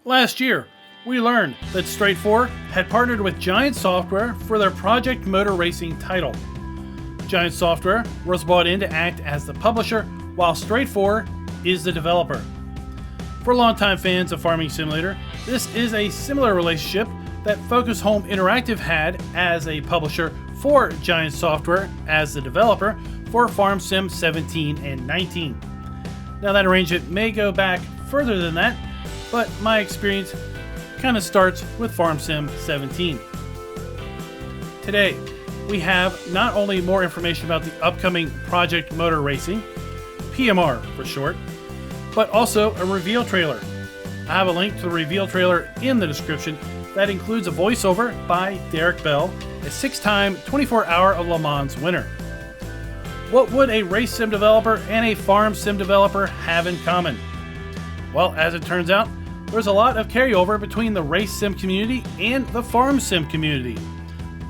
Last year, we learned that Stright4 had partnered with Giants Software for their Project Motor Racing title. Giants Software was brought in to act as the publisher, while Stright4 is the developer. For longtime fans of Farming Simulator, this is a similar relationship that Focus Home Interactive had as a publisher for Giants Software as the developer for Farm Sim 17 and 19. Now that arrangement may go back further than that, but my experience kind of starts with Farm Sim 17. Today, we have not only more information about the upcoming Project Motor Racing, PMR for short, but also a reveal trailer. I have a link to the reveal trailer in the description that includes a voiceover by Derek Bell, a 6-time 24-hour of Le Mans winner. What would a race sim developer and a farm sim developer have in common? Well, as it turns out, there's a lot of carryover between the race sim community and the farm sim community.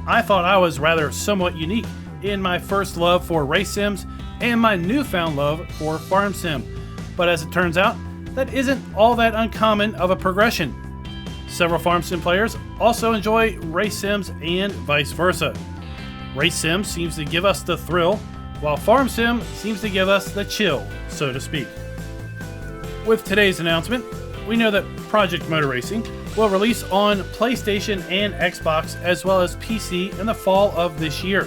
I thought I was rather somewhat unique in my first love for race sims and my newfound love for farm sim, but as it turns out, that isn't all that uncommon of a progression. Several farm sim players also enjoy race sims and vice versa. Race sim seems to give us the thrill, while farm sim seems to give us the chill, so to speak. With today's announcement, we know that Project Motor Racing will release on PlayStation and Xbox as well as PC in the fall of this year,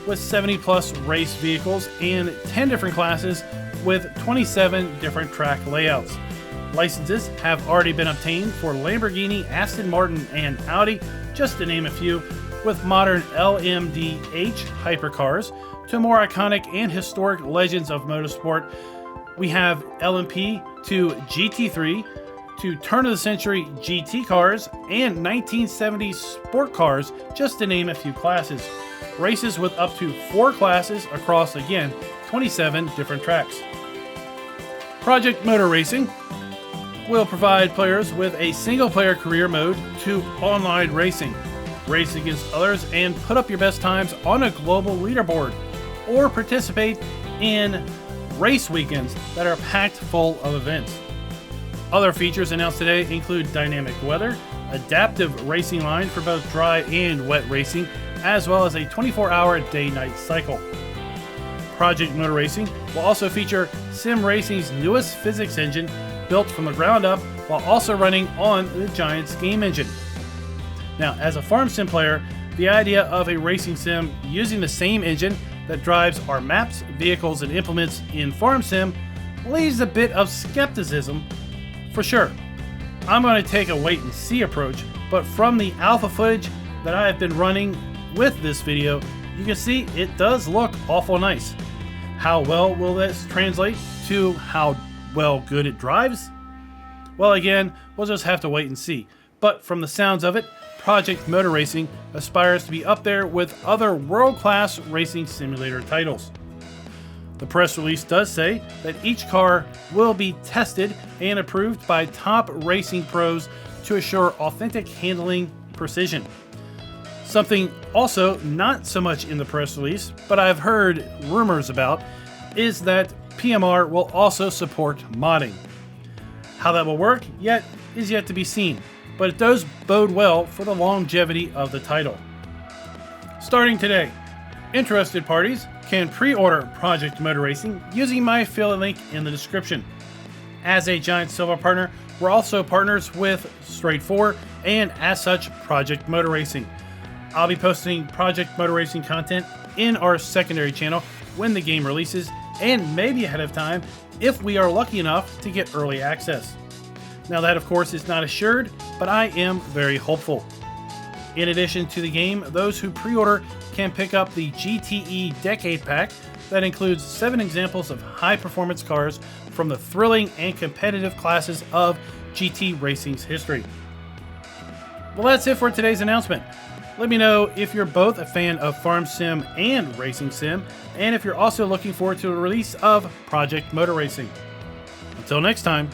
with 70 plus race vehicles and 10 different classes with 27 different track layouts. Licenses have already been obtained for Lamborghini, Aston Martin, and Audi, just to name a few, with modern LMDH hypercars to more iconic and historic legends of motorsport. We have LMP to GT3 to turn-of-the-century GT cars and 1970s sport cars, just to name a few classes. Races with up to 4 classes across, again, 27 different tracks. Project Motor Racing will provide players with a single-player career mode to online racing, race against others, and put up your best times on a global leaderboard, or participate in race weekends that are packed full of events. Other features announced today include dynamic weather, adaptive racing line for both dry and wet racing, as well as a 24-hour day-night cycle. Project Motor Racing will also feature Sim Racing's newest physics engine, built from the ground up while also running on the Giants game engine. Now, as a farm sim player, the idea of a racing sim using the same engine that drives our maps, vehicles, and implements in farm sim leaves a bit of skepticism for sure. I'm going to take a wait and see approach, but from the alpha footage that I have been running with this video, you can see it does look awful nice. How well will this translate to how well good it drives? Well, again, we'll just have to wait and see. But from the sounds of it, Project Motor Racing aspires to be up there with other world-class racing simulator titles. The press release does say that each car will be tested and approved by top racing pros to assure authentic handling precision. Something also not so much in the press release, but I've heard rumors about, is that PMR will also support modding. How that will work is yet to be seen, but it does bode well for the longevity of the title. Starting today, interested parties can pre-order Project Motor Racing using my affiliate link in the description. As a Giants Silver partner, we're also partners with Stright4 and as such Project Motor Racing. I'll be posting Project Motor Racing content in our secondary channel when the game releases, and maybe ahead of time if we are lucky enough to get early access. Now that of course is not assured, but I am very hopeful. In addition to the game, those who pre-order can pick up the GTE Decade Pack that includes 7 examples of high-performance cars from the thrilling and competitive classes of GT racing's history. Well, that's it for today's announcement. Let me know if you're both a fan of Farm Sim and Racing Sim, and if you're also looking forward to the release of Project Motor Racing. Until next time.